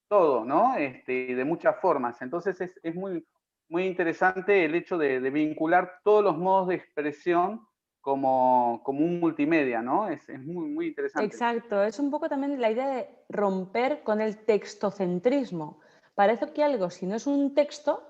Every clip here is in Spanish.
todo, ¿no? De muchas formas. Entonces es muy, muy interesante el hecho de vincular todos los modos de expresión como un multimedia, ¿no? Es muy, muy interesante. Exacto, es un poco también la idea de romper con el textocentrismo. Parece que algo, si no es un texto,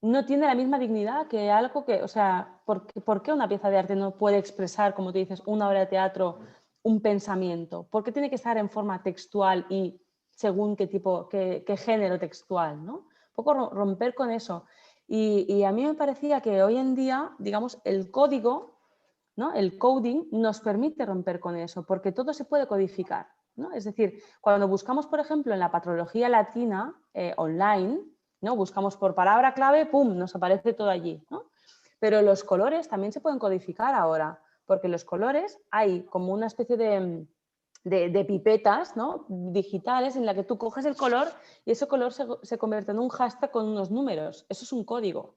no tiene la misma dignidad que algo que, o sea, ¿por qué una pieza de arte no puede expresar, como tú dices, una obra de teatro, un pensamiento? ¿Por qué tiene que estar en forma textual y según qué tipo, qué género textual, ¿no? Un poco romper con eso. Y a mí me parecía que hoy en día, digamos, el código, ¿no? El coding nos permite romper con eso, porque todo se puede codificar, ¿no? Es decir, cuando buscamos, por ejemplo, en la patrología latina online, ¿no? Buscamos por palabra clave, ¡pum!, nos aparece todo allí, ¿no? Pero los colores también se pueden codificar ahora, porque los colores hay como una especie de pipetas, ¿no?, digitales en la que tú coges el color y ese color se convierte en un hashtag con unos números. Eso es un código.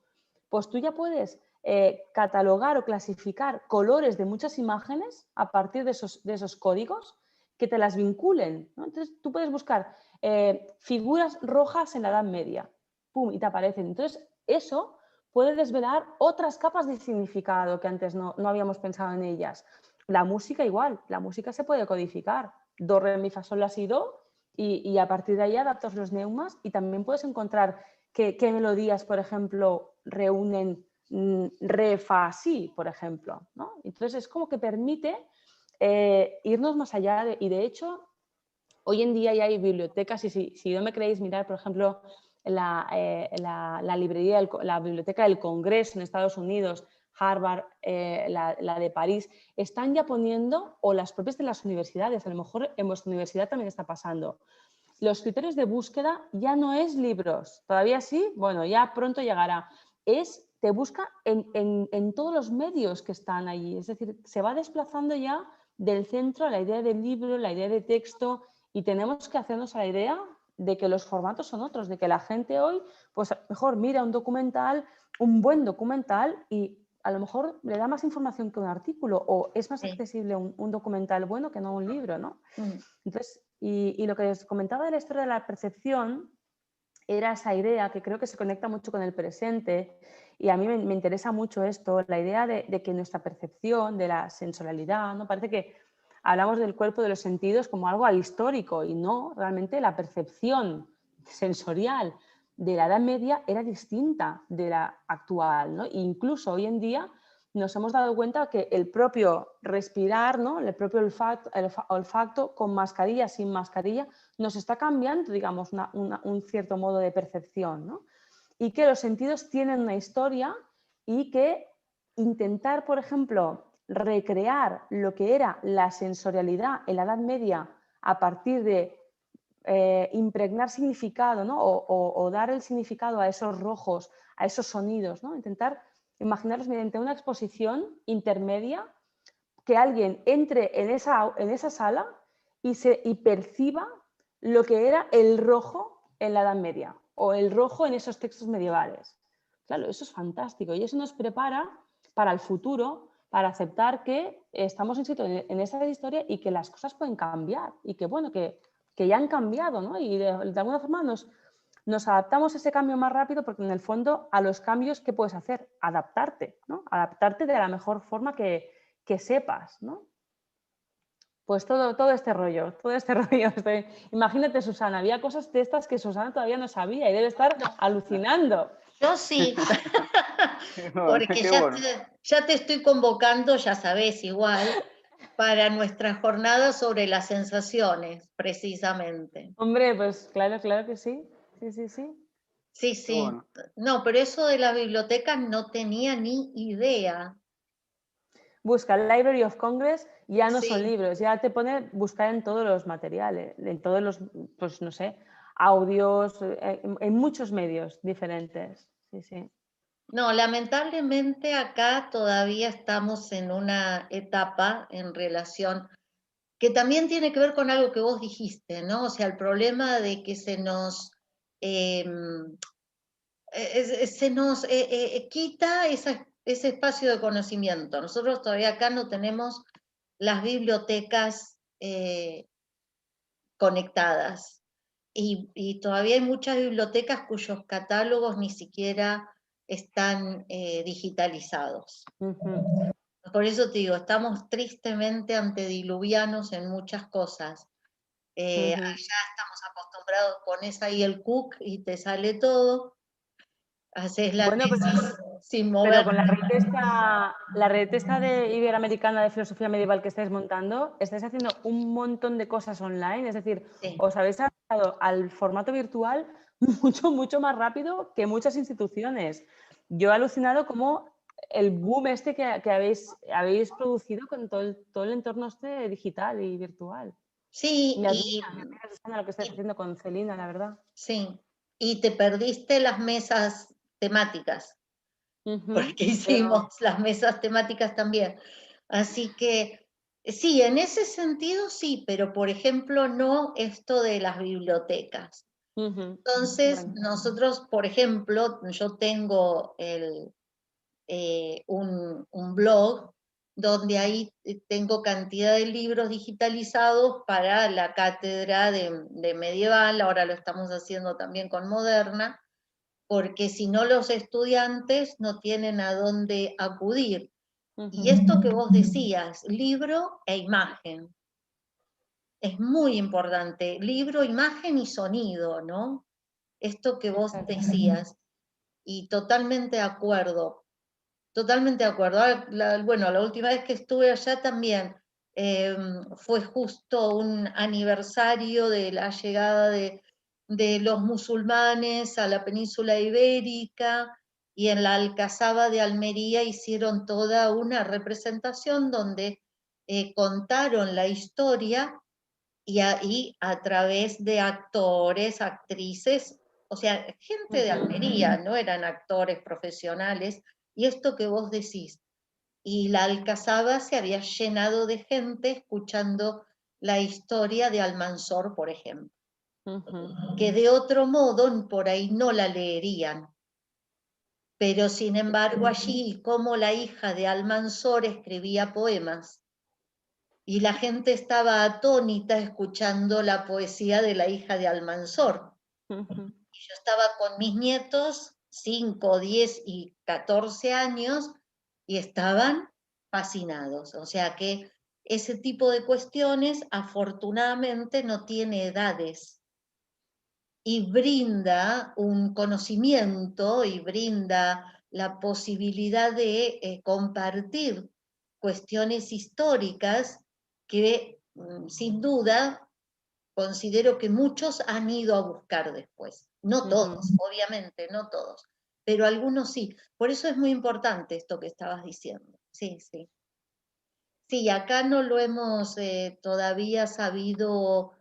Pues tú ya puedes catalogar o clasificar colores de muchas imágenes a partir de esos códigos que te las vinculen, ¿no? Entonces tú puedes buscar figuras rojas en la Edad Media, ¡pum!, y te aparecen. Entonces eso puede desvelar otras capas de significado que antes no habíamos pensado en ellas. La música igual, la música se puede codificar. Do, re, mi, fa, sol, la, si, do, y a partir de ahí adaptas los neumas y también puedes encontrar qué melodías, por ejemplo, reúnen re, fa, si, por ejemplo, ¿no? Entonces es como que permite irnos más allá y de hecho hoy en día ya hay bibliotecas y si no me creéis, mirar, por ejemplo, la librería, la biblioteca del Congreso en Estados Unidos, Harvard, la de París, están ya poniendo, o las propias de las universidades, a lo mejor en vuestra universidad también está pasando. Los criterios de búsqueda ya no es libros, todavía sí, bueno, ya pronto llegará. Te busca en todos los medios que están allí, es decir, se va desplazando ya del centro a la idea del libro, la idea de texto, y tenemos que hacernos a la idea de que los formatos son otros, de que la gente hoy, pues mejor mira un documental, un buen documental, y a lo mejor le da más información que un artículo, o es más Sí. accesible un documental bueno que no un libro, ¿no? Mm. Entonces, y lo que os comentaba de la historia de la percepción era esa idea que creo que se conecta mucho con el presente, y a mí me interesa mucho esto, la idea de que nuestra percepción, de la sensorialidad, ¿no? Parece que hablamos del cuerpo, de los sentidos como algo ahistórico, y no, realmente la percepción sensorial de la Edad Media era distinta de la actual, ¿no? E incluso hoy en día nos hemos dado cuenta que el propio respirar, ¿no?, el propio olfato con mascarilla, sin mascarilla, nos está cambiando, digamos, un cierto modo de percepción, ¿no? Y que los sentidos tienen una historia y que intentar, por ejemplo, recrear lo que era la sensorialidad en la Edad Media a partir de impregnar significado, ¿no? o dar el significado a esos rojos, a esos sonidos, ¿no? Intentar imaginarlos mediante una exposición intermedia, que alguien entre en esa sala y perciba lo que era el rojo en la Edad Media o el rojo en esos textos medievales. Claro, eso es fantástico y eso nos prepara para el futuro, para aceptar que estamos en esa historia y que las cosas pueden cambiar y que, bueno, que ya han cambiado, ¿no? Y de alguna forma nos adaptamos a ese cambio más rápido porque en el fondo a los cambios, ¿qué puedes hacer? Adaptarte, ¿no? Adaptarte de la mejor forma que sepas, ¿no? Pues todo este rollo, todo este rollo. Imagínate, Susana, había cosas de estas que Susana todavía no sabía y debe estar alucinando. Yo sí, porque Qué bueno. ya te estoy convocando, ya sabes, igual, para nuestra jornada sobre las sensaciones, precisamente. Hombre, pues claro, claro que sí. Sí, sí, sí. Sí, Qué sí. bueno. No, pero eso de la biblioteca no tenía ni idea. Busca el Library of Congress, ya no son Sí. libros, ya te pone buscar en todos los materiales, en todos los, pues no sé, audios, en muchos medios diferentes. Sí, sí. No, lamentablemente acá todavía estamos en una etapa en relación que también tiene que ver con algo que vos dijiste, ¿no? O sea, el problema de que eh, se nos quita ese espacio de conocimiento. Nosotros todavía acá no tenemos las bibliotecas conectadas. y todavía hay muchas bibliotecas cuyos catálogos ni siquiera están digitalizados. Por eso te digo, estamos tristemente antediluvianos en muchas cosas. Allá estamos acostumbrados, pones ahí el cook y te sale todo, haces la Bueno, tesis sin pero mover. con la retesta de Iberoamericana de Filosofía Medieval que estáis montando, estáis haciendo un montón de cosas online, es decir, Sí. os habéis adaptado al formato virtual mucho más rápido que muchas instituciones. Yo he alucinado como el boom este que habéis producido con todo el entorno este digital y virtual. Sí, Me admira, Susana, lo que estáis haciendo con Celina, la verdad. sí, y te perdiste las mesas temáticas, porque hicimos las mesas temáticas también. Así que sí, en ese sentido sí, pero por ejemplo no esto de las bibliotecas. Entonces, nosotros, por ejemplo, yo tengo un blog donde ahí tengo cantidad de libros digitalizados para la cátedra de medieval, ahora lo estamos haciendo también con moderna, porque si no los estudiantes no tienen a dónde acudir. Y esto que vos decías, libro e imagen, es muy importante, libro, imagen y sonido, ¿no? Esto que vos decías, y totalmente de acuerdo, totalmente de acuerdo. Bueno, la última vez que estuve allá también fue justo un aniversario de la llegada de los musulmanes a la península ibérica, y en la Alcazaba de Almería hicieron toda una representación donde contaron la historia y ahí a través de actores, actrices, o sea, gente de Almería, no eran actores profesionales, y esto que vos decís, y la Alcazaba se había llenado de gente escuchando la historia de Almanzor, por ejemplo, que de otro modo por ahí no la leerían. Pero sin embargo allí, como la hija de Almanzor escribía poemas, y la gente estaba atónita escuchando la poesía de la hija de Almanzor. Y yo estaba con mis nietos, 5, 10 y 14 años, y estaban fascinados. O sea que ese tipo de cuestiones afortunadamente no tiene edades, y brinda un conocimiento y brinda la posibilidad de compartir cuestiones históricas que sin duda considero que muchos han ido a buscar después. No todos, obviamente, no todos, pero algunos sí. Por eso es muy importante esto que estabas diciendo. Sí, sí. Sí, acá no lo hemos todavía sabido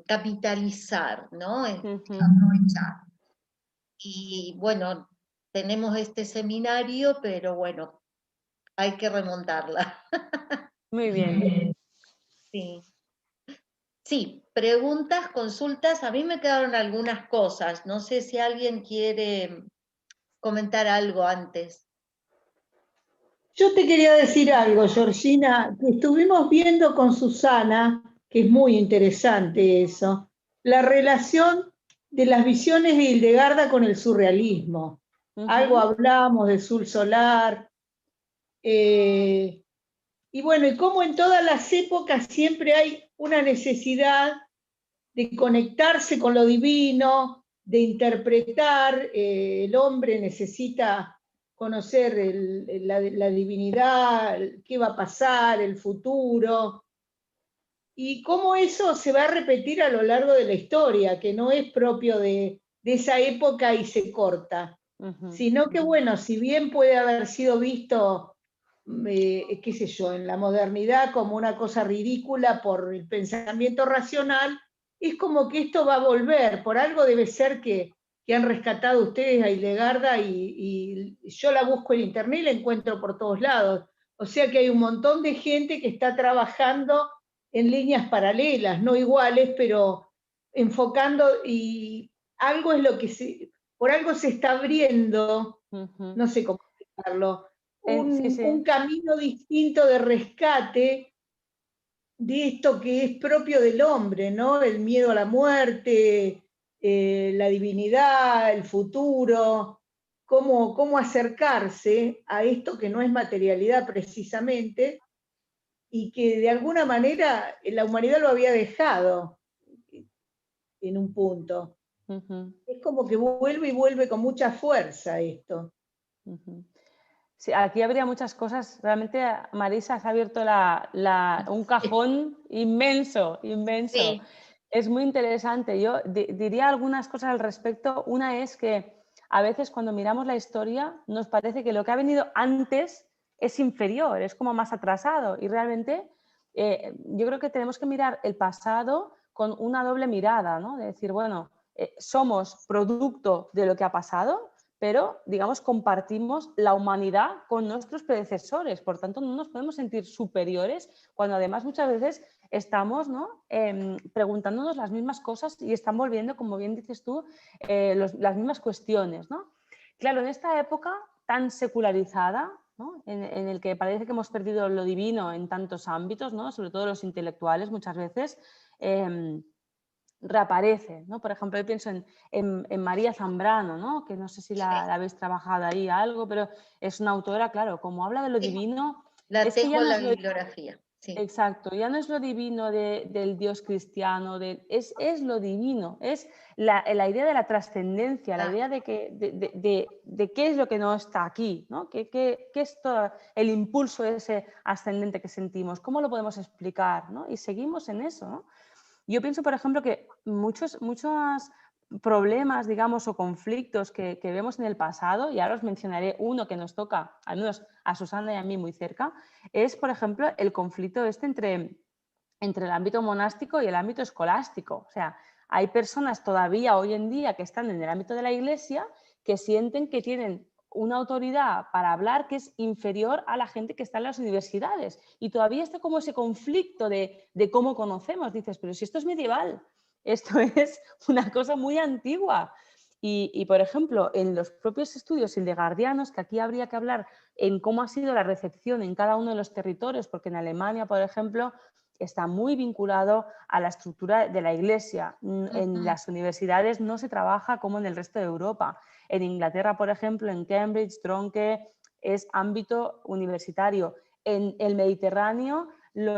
capitalizar, ¿no? Aprovechar. Y bueno, tenemos este seminario, pero bueno, hay que remontarla. Muy bien. Sí. Sí, preguntas, consultas. A mí me quedaron algunas cosas. No sé si alguien quiere comentar algo antes. Yo te quería decir algo, Georgina, que estuvimos viendo con Susana, que es muy interesante eso, la relación de las visiones de Hildegarda con el surrealismo. Algo hablamos de Sur Solar, y bueno, y cómo en todas las épocas siempre hay una necesidad de conectarse con lo divino, de interpretar, el hombre necesita conocer la divinidad, qué va a pasar, el futuro, y cómo eso se va a repetir a lo largo de la historia, que no es propio de esa época y se corta, sino que bueno, si bien puede haber sido visto, qué sé yo, en la modernidad como una cosa ridícula por el pensamiento racional, es como que esto va a volver, por algo debe ser que han rescatado ustedes a Hildegarda y yo la busco en internet y la encuentro por todos lados. O sea que hay un montón de gente que está trabajando en líneas paralelas, no iguales, pero enfocando, y algo es lo que por algo se está abriendo, no sé cómo explicarlo, un camino distinto de rescate de esto que es propio del hombre, ¿no? El miedo a la muerte, la divinidad, el futuro, cómo acercarse a esto que no es materialidad precisamente, y que de alguna manera la humanidad lo había dejado en un punto. Es como que vuelve y vuelve con mucha fuerza esto. Sí, aquí habría muchas cosas. Realmente, Marisa, has abierto un cajón inmenso, inmenso. Sí. Es muy interesante. Yo diría algunas cosas al respecto. Una es que a veces cuando miramos la historia nos parece que lo que ha venido antes es inferior, es como más atrasado. Y realmente yo creo que tenemos que mirar el pasado con una doble mirada, ¿no? De decir, bueno, somos producto de lo que ha pasado, pero, digamos, compartimos la humanidad con nuestros predecesores. Por tanto, no nos podemos sentir superiores cuando además muchas veces estamos, ¿no? Preguntándonos las mismas cosas y están volviendo, como bien dices tú, las mismas cuestiones, ¿no? Claro, en esta época tan secularizada, ¿no? En el que parece que hemos perdido lo divino en tantos ámbitos, ¿no? Sobre todo los intelectuales muchas veces, reaparece, ¿no? Por ejemplo, yo pienso en María Zambrano, ¿no? Que no sé si la habéis trabajado ahí algo, pero es una autora, claro, como habla de lo divino, La es que ya tengo no en la es lo, bibliografía. Sí. exacto, ya no es lo divino del Dios cristiano, es lo divino, es la idea de la trascendencia, la idea de qué es lo que no está aquí, ¿no? ¿Qué es todo el impulso ese ascendente que sentimos? ¿Cómo lo podemos explicar? ¿No? Y seguimos en eso, ¿no? Yo pienso, por ejemplo, que muchos problemas, digamos, o conflictos que vemos en el pasado, y ahora os mencionaré uno que nos toca, al menos a Susana y a mí muy cerca, es, por ejemplo, el conflicto entre el ámbito monástico y el ámbito escolástico. O sea, hay personas todavía hoy en día que están en el ámbito de la iglesia que sienten que tienen una autoridad para hablar que es inferior a la gente que está en las universidades. Y todavía está como ese conflicto de cómo conocemos. Dices, pero si esto es medieval, esto es una cosa muy antigua. Y, por ejemplo, en los propios estudios hildegardianos, que aquí habría que hablar en cómo ha sido la recepción en cada uno de los territorios, porque en Alemania, por ejemplo, está muy vinculado a la estructura de la iglesia. En las universidades no se trabaja como en el resto de Europa. En Inglaterra, por ejemplo, en Cambridge, Tronque, es ámbito universitario. En el Mediterráneo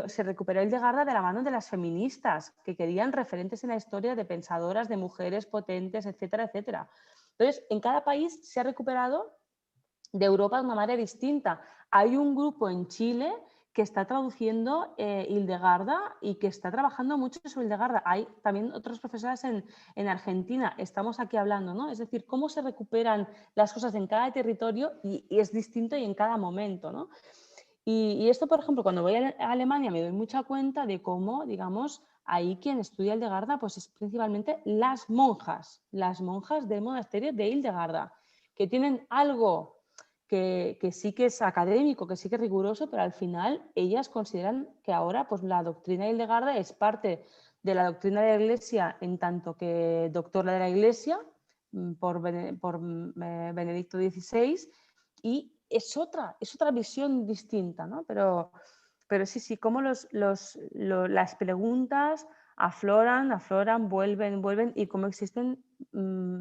se recuperó Hildegarda de la mano de las feministas, que querían referentes en la historia de pensadoras, de mujeres potentes, etcétera, etcétera. Entonces, en cada país se ha recuperado de Europa de una manera distinta. Hay un grupo en Chile que está traduciendo Hildegarda y que está trabajando mucho sobre Hildegarda. Hay también otros profesores en Argentina. Estamos aquí hablando, ¿no? Es decir, cómo se recuperan las cosas en cada territorio y es distinto y en cada momento, ¿no? Y esto, por ejemplo, cuando voy a Alemania me doy mucha cuenta de cómo, digamos, ahí quien estudia Hildegarda pues es principalmente las monjas del monasterio de Hildegarda, que tienen algo que sí que es académico, que sí que es riguroso, pero al final ellas consideran que ahora pues, la doctrina de Hildegarda es parte de la doctrina de la Iglesia en tanto que doctora de la Iglesia por Benedicto XVI, y es otra visión distinta, ¿no? Pero sí, cómo las preguntas afloran, vuelven y cómo existen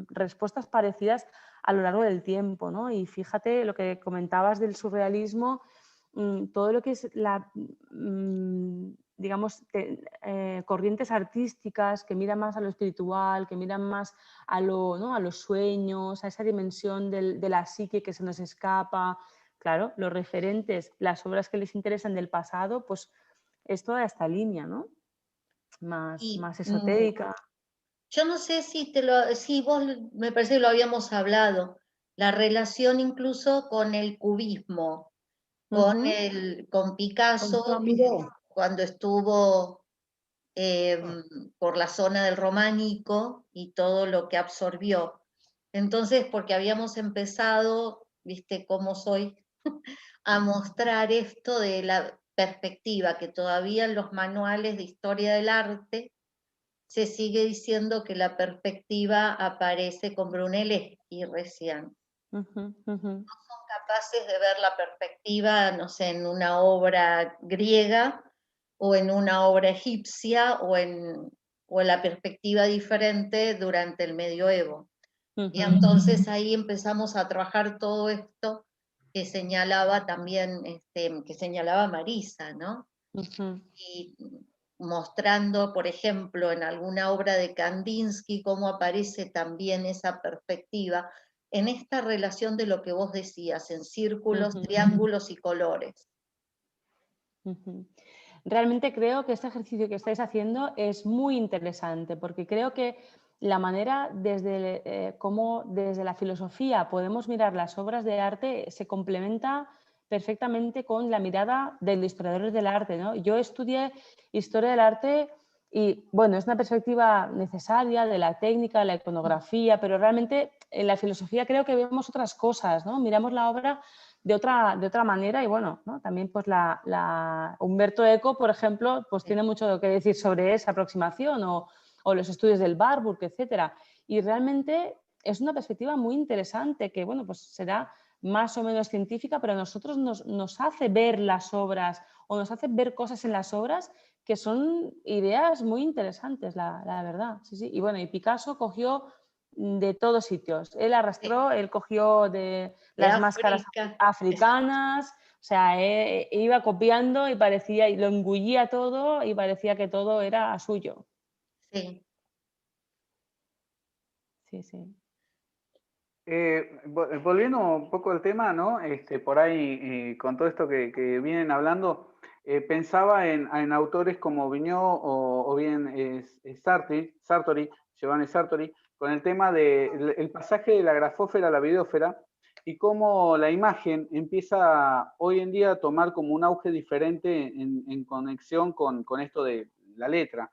respuestas parecidas a lo largo del tiempo, ¿no? Y fíjate lo que comentabas del surrealismo, todo lo que es digamos, corrientes artísticas que miran más a lo espiritual, que miran más ¿no? a los sueños, a esa dimensión de la psique que se nos escapa. Claro, los referentes, las obras que les interesan del pasado, pues es toda esta línea, ¿no? Más esotérica. Yo no sé si vos, me parece que lo habíamos hablado, la relación incluso con el cubismo, con Picasso, cuando estuvo por la zona del Románico y todo lo que absorbió. Entonces, porque habíamos empezado, viste cómo soy, a mostrar esto de la perspectiva, que todavía en los manuales de historia del arte se sigue diciendo que la perspectiva aparece con Brunelleschi recién. No son capaces de ver la perspectiva, no sé, en una obra griega o en una obra egipcia o en la perspectiva diferente durante el medioevo. Y entonces ahí empezamos a trabajar todo esto que señalaba también, que señalaba Marisa, ¿no? Y mostrando, por ejemplo, en alguna obra de Kandinsky, cómo aparece también esa perspectiva en esta relación de lo que vos decías, en círculos, triángulos y colores. Realmente creo que este ejercicio que estáis haciendo es muy interesante, porque creo que la manera desde cómo desde la filosofía podemos mirar las obras de arte se complementa perfectamente con la mirada de los historiadores del arte, ¿no? Yo estudié historia del arte y, bueno, es una perspectiva necesaria de la técnica, de la iconografía, pero realmente en la filosofía creo que vemos otras cosas, ¿no? Miramos la obra de otra manera y, bueno, ¿no? También pues Umberto Eco, por ejemplo, pues tiene mucho que decir sobre esa aproximación o los estudios del Warburg, etcétera. Y realmente es una perspectiva muy interesante que, bueno, pues será más o menos científica, pero a nosotros nos hace ver las obras o nos hace ver cosas en las obras que son ideas muy interesantes, la verdad. Sí, sí. Y bueno, y Picasso cogió de todos sitios. Él arrastró, él cogió de las máscaras africanas, o sea, iba copiando y parecía, y lo engullía todo y parecía que todo era suyo. Sí. Sí, sí. Volviendo un poco al tema, ¿no? Por ahí, con todo esto que vienen hablando, pensaba en autores como Vigneault o bien Sartori, Giovanni Sartori, con el tema del pasaje de la grafósfera a la videósfera y cómo la imagen empieza hoy en día a tomar como un auge diferente en conexión con esto de la letra.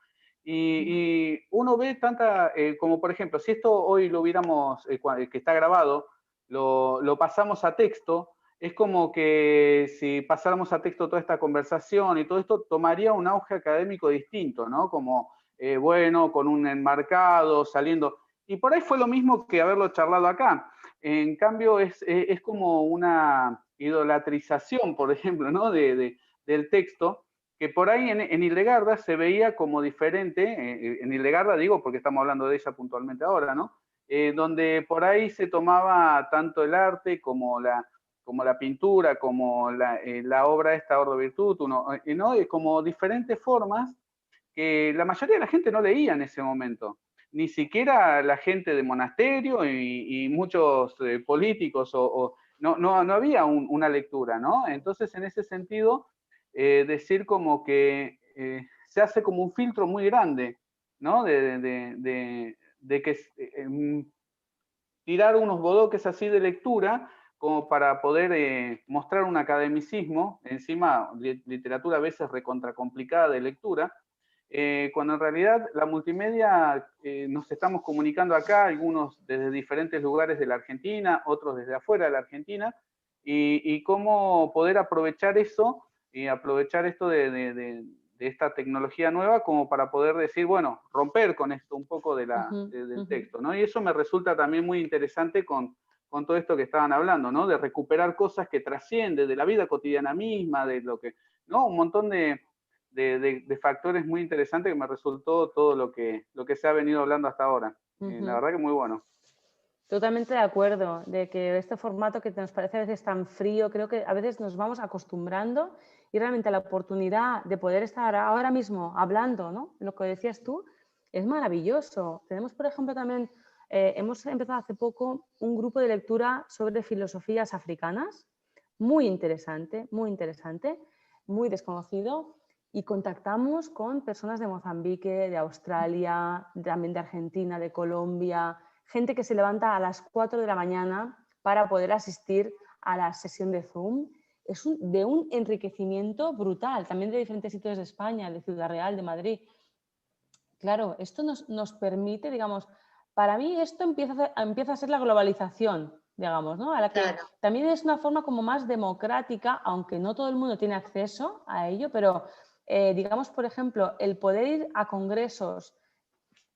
Y uno ve tanta, como por ejemplo, si esto hoy lo hubiéramos, que está grabado, lo pasamos a texto, es como que si pasáramos a texto toda esta conversación y todo esto, tomaría un auge académico distinto, ¿no? Como, bueno, con un enmarcado, saliendo. Y por ahí fue lo mismo que haberlo charlado acá. En cambio, es como una idolatrización, por ejemplo, ¿no? Del texto, que por ahí en Hildegarda se veía como diferente, en Hildegarda digo porque estamos hablando de ella puntualmente ahora, ¿no? Donde por ahí se tomaba tanto el arte como la pintura, como la obra esta Ordo Virtutum, ¿no? Como diferentes formas que la mayoría de la gente no leía en ese momento. Ni siquiera la gente de monasterio y muchos políticos, no había una lectura, ¿no? Entonces, en ese sentido, decir como que se hace como un filtro muy grande, ¿no? De que tirar unos bodoques así de lectura como para poder mostrar un academicismo, encima literatura a veces recontracomplicada de lectura, cuando en realidad la multimedia nos estamos comunicando acá, algunos desde diferentes lugares de la Argentina, otros desde afuera de la Argentina, y cómo poder aprovechar eso y aprovechar esto de esta tecnología nueva como para poder decir, bueno, romper con esto un poco del texto, ¿no? Y eso me resulta también muy interesante con todo esto que estaban hablando, ¿no? De recuperar cosas que trascienden de la vida cotidiana misma, de lo que, ¿no? Un montón de factores muy interesantes que me resultó todo lo que se ha venido hablando hasta ahora. La verdad que muy bueno. Totalmente de acuerdo, de que este formato que nos parece a veces tan frío, creo que a veces nos vamos acostumbrando y realmente la oportunidad de poder estar ahora mismo hablando, ¿no? Lo que decías tú, es maravilloso. Tenemos, por ejemplo, también, hemos empezado hace poco un grupo de lectura sobre filosofías africanas, muy interesante, muy desconocido, y contactamos con personas de Mozambique, de Australia, también de Argentina, de Colombia, gente que se levanta a las 4 de la mañana para poder asistir a la sesión de Zoom. Es de un enriquecimiento brutal, también de diferentes sitios de España, de Ciudad Real, de Madrid. Claro, esto nos permite, digamos, para mí esto empieza a ser la globalización, digamos, ¿no? A la que también es una forma como más democrática, aunque no todo el mundo tiene acceso a ello, pero digamos, por ejemplo, el poder ir a congresos,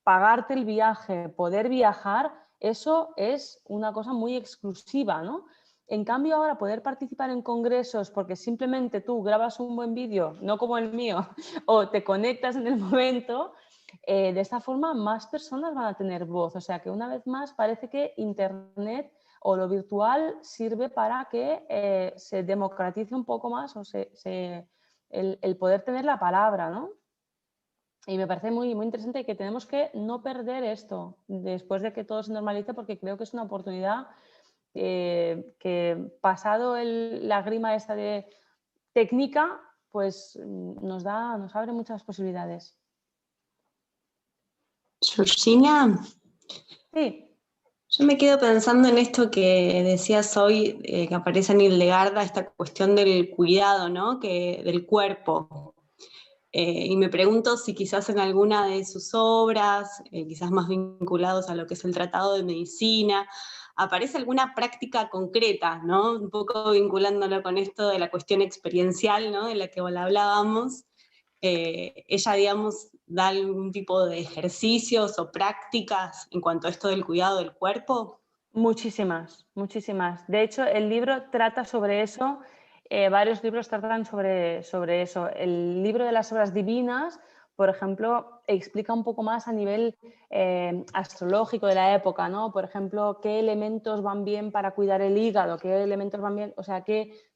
pagarte el viaje, poder viajar, eso es una cosa muy exclusiva, ¿no? En cambio, ahora poder participar en congresos porque simplemente tú grabas un buen vídeo, no como el mío, o te conectas en el momento, de esta forma más personas van a tener voz. O sea que una vez más parece que Internet o lo virtual sirve para que se democratice un poco más o el poder tener la palabra, ¿no? Y me parece muy, muy interesante que tenemos que no perder esto después de que todo se normalice, porque creo que es una oportunidad que pasado la grima esta de técnica, pues nos abre muchas posibilidades. Georgina, Sí. yo me quedo pensando en esto que decías hoy, que aparece en Hildegarda, esta cuestión del cuidado, ¿no? Del cuerpo. Y me pregunto si quizás en alguna de sus obras, quizás más vinculados a lo que es el Tratado de Medicina, aparece alguna práctica concreta, ¿no? Un poco vinculándolo con esto de la cuestión experiencial, ¿no? De la que hablábamos. Ella, digamos, da algún tipo de ejercicios o prácticas en cuanto a esto del cuidado del cuerpo. Muchísimas, muchísimas. De hecho, el libro trata sobre eso. Varios libros tratan sobre eso. El libro de las obras divinas, por ejemplo, explica un poco más a nivel astrológico de la época, ¿no? Por ejemplo, qué elementos van bien para cuidar el hígado, qué elementos van bien, o sea,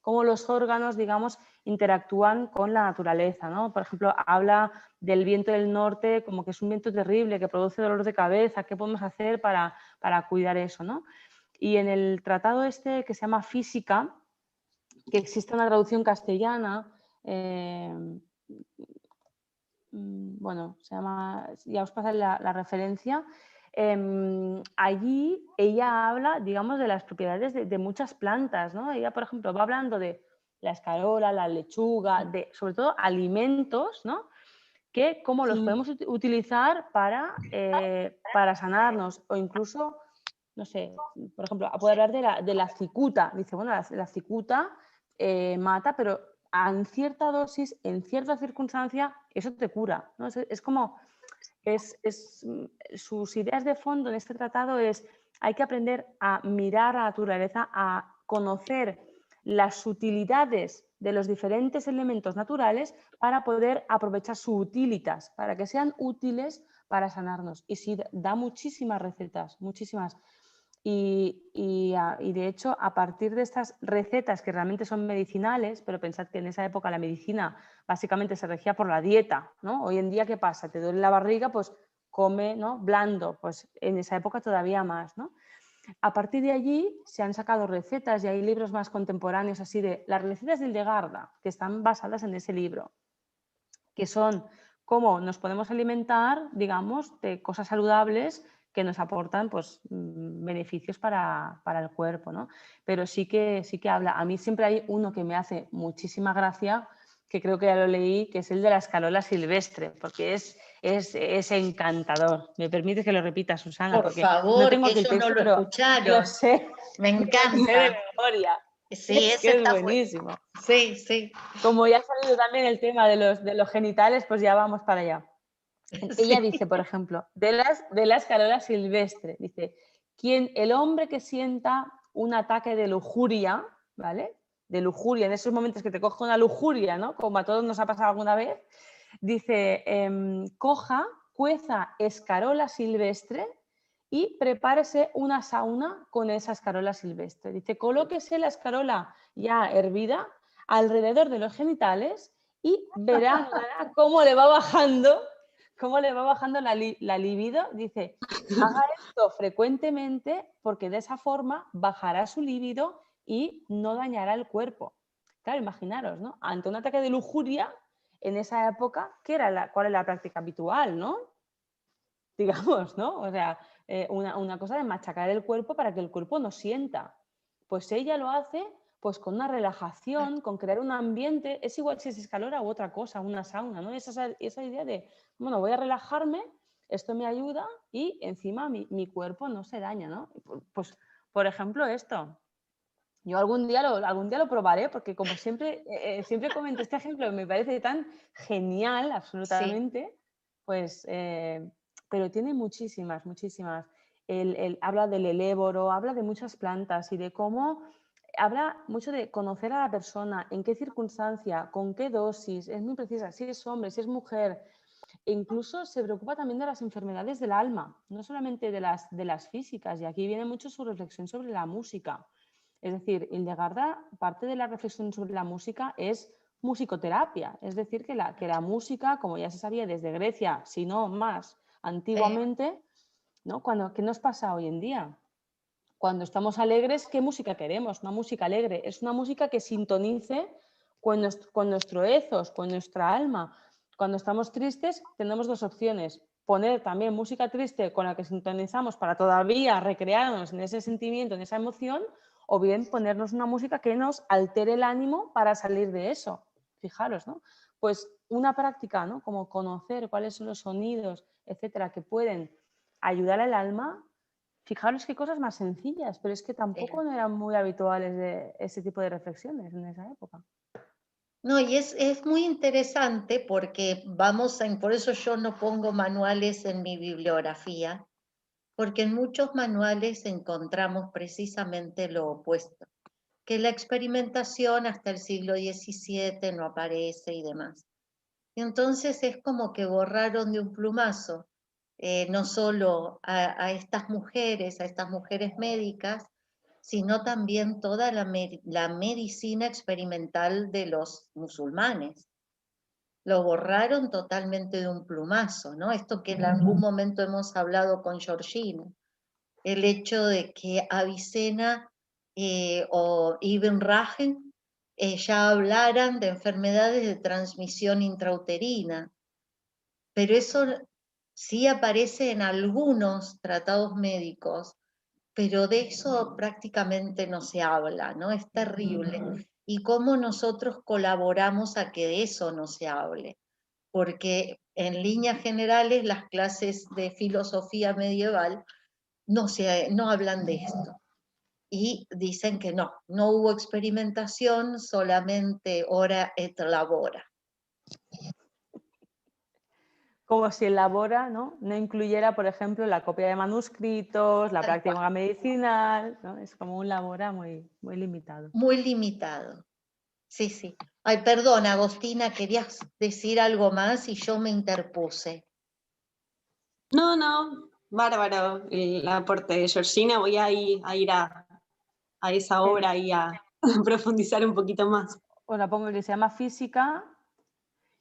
cómo los órganos, digamos, interactúan con la naturaleza, ¿no? Por ejemplo, habla del viento del norte como que es un viento terrible, que produce dolor de cabeza, qué podemos hacer para cuidar eso, ¿no? Y en el tratado este que se llama Física, que existe una traducción castellana, bueno, se llama, ya os pasaré la referencia, allí ella habla, digamos, de las propiedades de muchas plantas, ¿no? Ella, por ejemplo, va hablando de la escarola, la lechuga, de sobre todo alimentos, ¿no? Que cómo los podemos utilizar para sanarnos o incluso, no sé, por ejemplo, puede hablar de la cicuta. Dice, bueno, la cicuta mata, pero en cierta dosis, en cierta circunstancia, eso te cura, ¿no? Es como, sus ideas de fondo en este tratado es, hay que aprender a mirar a la naturaleza, a conocer las utilidades de los diferentes elementos naturales para poder aprovechar su utilitas, para que sean útiles para sanarnos. Y sí, da muchísimas recetas, muchísimas. Y de hecho, a partir de estas recetas que realmente son medicinales, pero pensad que en esa época la medicina básicamente se regía por la dieta, ¿no? Hoy en día, ¿qué pasa? Te duele la barriga, pues come, ¿no? Blando, pues en esa época todavía más, ¿no? A partir de allí se han sacado recetas y hay libros más contemporáneos así de las recetas de Hildegarda, que están basadas en ese libro, que son cómo nos podemos alimentar, digamos, de cosas saludables que nos aportan pues, beneficios para el cuerpo, ¿no? Pero sí que habla. A mí siempre hay uno que me hace muchísima gracia, que creo que ya lo leí, que es el de la escarola silvestre, porque es encantador. ¿Me permite que lo repita, Susana? Por porque favor, no tengo que aquí el ellos texto, no lo pero escucharon. lo sé. Me Lo sé de encanta. memoria. Sí, Es que es buenísimo. Sí, sí. Como ya ha salido también el tema de los genitales, pues ya vamos para allá. Ella dice, por ejemplo, de la escarola silvestre, dice, el hombre que sienta un ataque de lujuria, ¿vale? De lujuria, en esos momentos que te coge una lujuria, ¿no? Como a todos nos ha pasado alguna vez, dice, cueza escarola silvestre y prepárese una sauna con esa escarola silvestre. Dice, colóquese la escarola ya hervida alrededor de los genitales y verá cómo le va bajando la libido. Dice, haga esto frecuentemente porque de esa forma bajará su libido y no dañará el cuerpo. Claro, imaginaros, ¿no? Ante un ataque de lujuria, en esa época, ¿cuál es la práctica habitual, ¿no? Digamos, ¿no? O sea, una cosa de machacar el cuerpo para que el cuerpo no sienta. Pues ella lo hace pues con una relajación, con crear un ambiente, es igual si es escalora u otra cosa, una sauna, ¿no? Esa idea de, bueno, voy a relajarme, esto me ayuda y encima mi cuerpo no se daña, ¿no? Pues, por ejemplo, esto. Yo algún día lo probaré porque como siempre, siempre comento este ejemplo, me parece tan genial, absolutamente, sí. Pues, pero tiene muchísimas. Habla del eléboro, habla de muchas plantas y de cómo habla mucho de conocer a la persona, en qué circunstancia, con qué dosis, es muy precisa, si es hombre, si es mujer. E incluso se preocupa también de las enfermedades del alma, no solamente de las físicas, y aquí viene mucho su reflexión sobre la música. Es decir, Hildegarda, parte de la reflexión sobre la música es musicoterapia, es decir, que la música, como ya se sabía desde Grecia, si no más antiguamente, ¿no? ¿Qué nos pasa hoy en día? Cuando estamos alegres, ¿qué música queremos? Una música alegre. Es una música que sintonice con nuestro ethos, con nuestra alma. Cuando estamos tristes, tenemos dos opciones. Poner también música triste con la que sintonizamos para todavía recrearnos en ese sentimiento, en esa emoción, o bien ponernos una música que nos altere el ánimo para salir de eso. Fijaros, ¿no? Pues una práctica, ¿no? Como conocer cuáles son los sonidos, etcétera, que pueden ayudar al alma. Fijaros qué cosas más sencillas, pero es que tampoco no eran muy habituales de ese tipo de reflexiones en esa época. No, y es muy interesante porque por eso yo no pongo manuales en mi bibliografía, porque en muchos manuales encontramos precisamente lo opuesto, que la experimentación hasta el siglo XVII no aparece y demás. Y entonces es como que borraron de un plumazo no solo a estas mujeres médicas, sino también toda la medicina experimental de los musulmanes. Lo borraron totalmente de un plumazo, ¿no? Esto que en algún momento hemos hablado con Georgina, el hecho de que Avicena o Ibn Rajen ya hablaran de enfermedades de transmisión intrauterina, pero eso sí aparece en algunos tratados médicos, pero de eso prácticamente no se habla, ¿no? Es terrible. Y cómo nosotros colaboramos a que de eso no se hable, porque en líneas generales las clases de filosofía medieval no hablan de esto. Y dicen que no hubo experimentación, solamente ora et labora. Como si el labora, ¿no? No incluyera, por ejemplo, la copia de manuscritos, la práctica medicinal, ¿no? Es como un labora muy, muy limitado. Muy limitado. Sí, sí. Ay, perdón, Agostina, querías decir algo más y yo me interpuse. No, bárbaro el aporte de Georgina. Voy a ir a esa obra y a profundizar un poquito más. Os la pongo, que se llama Física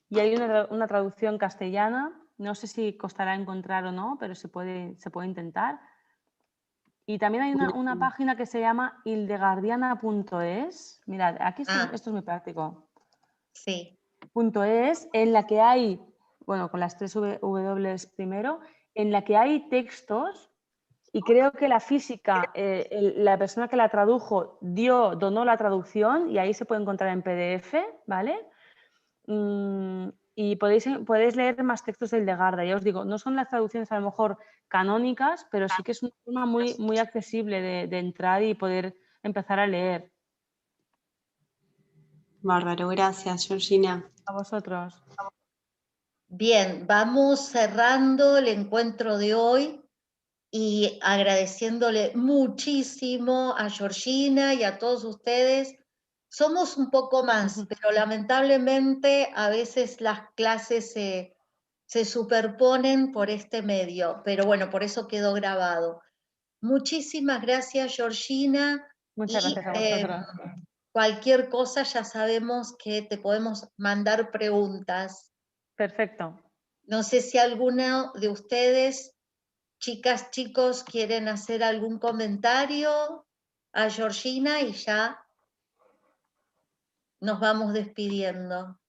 y hay una traducción castellana. No sé si costará encontrar o no, pero se puede intentar. Y también hay una página que se llama hildegardiana.es. Mirad, aquí esto es muy práctico. Sí. .es, en la que hay, bueno, con las 3 W primero, en la que hay textos, y creo que la física, la persona que la tradujo donó la traducción, y ahí se puede encontrar en PDF, ¿vale? Y podéis leer más textos de Hildegarda. Ya os digo, no son las traducciones a lo mejor canónicas, pero sí que es una forma muy, muy accesible de entrar y poder empezar a leer. Bárbaro, gracias, Georgina. A vosotros. Bien, vamos cerrando el encuentro de hoy y agradeciéndole muchísimo a Georgina y a todos ustedes. Somos un poco más, pero lamentablemente a veces las clases se superponen por este medio, pero bueno, por eso quedó grabado. Muchísimas gracias, Georgina. Muchas gracias a vosotros. Cualquier cosa ya sabemos que te podemos mandar preguntas. Perfecto. No sé si alguno de ustedes, chicas, chicos, quieren hacer algún comentario a Georgina y ya nos vamos despidiendo.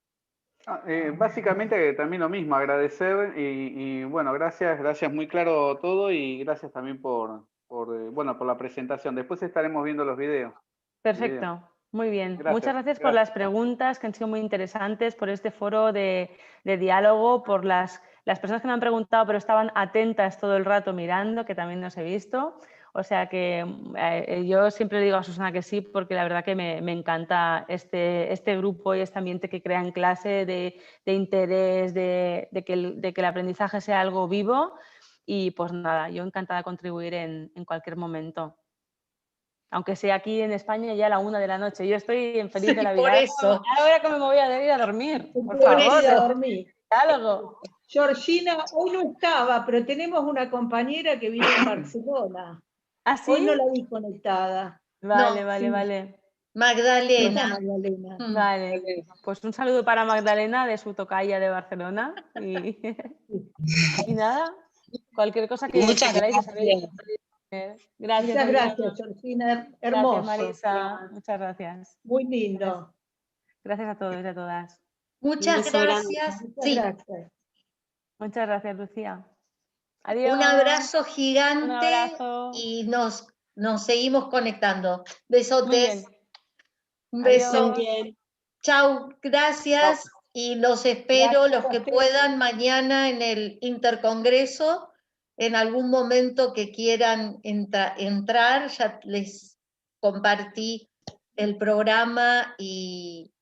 Básicamente también lo mismo, agradecer y bueno, gracias, muy claro todo y gracias también por la presentación. Después estaremos viendo los videos. Perfecto, muy bien. Gracias, Muchas gracias por las preguntas que han sido muy interesantes, por este foro de diálogo, por las personas que me han preguntado pero estaban atentas todo el rato mirando, que también los he visto. O sea que yo siempre le digo a Susana que sí, porque la verdad que me encanta este grupo y este ambiente que crea en clase de interés, de que el aprendizaje sea algo vivo. Y pues nada, yo encantada de contribuir en cualquier momento. Aunque sea aquí en España ya a la 1 de la noche. Yo estoy en feliz de la vida. Por eso. Ahora que me voy a ir a dormir, por Por ir a favor. dormir. Algo. Georgina, hoy no estaba, pero tenemos una compañera que vive en Barcelona. ¿Ah, sí? Hoy no la vi conectada. Vale, No, vale, sí. vale. Magdalena. Magdalena. Vale. Pues un saludo para Magdalena de su tocaya de Barcelona. Y nada, cualquier cosa que queráis saber. Gracias, Muchas Adriana. gracias, Georgina. Gracias, Hermoso. Marisa. Muchas gracias. Muy lindo. Gracias a todos y a todas. Muchas beso grande. gracias. Muchas Sí, gracias. Muchas gracias, Lucía. Adiós. un abrazo Un gigante abrazo. y nos seguimos conectando. Muy bien. Besotes. Un beso. Adiós. Chau, gracias. Y los espero, Gracias los a que ustedes. puedan, mañana en el Intercongreso, en algún momento que quieran entrar, ya les compartí el programa y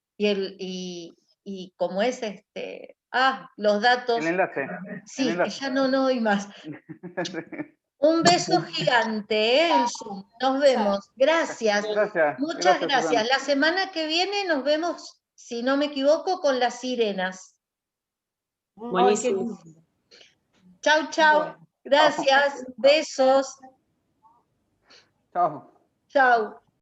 cómo es los datos. El enlace. Sí, el que enlace. ya no doy más. Un beso gigante, en Zoom. Nos vemos. Gracias. Gracias. Muchas Susana. gracias. La semana que viene nos vemos, si no me equivoco, con las sirenas. Buenísimo. Chau, chau. Bueno. Gracias. Besos. Chao. Chau.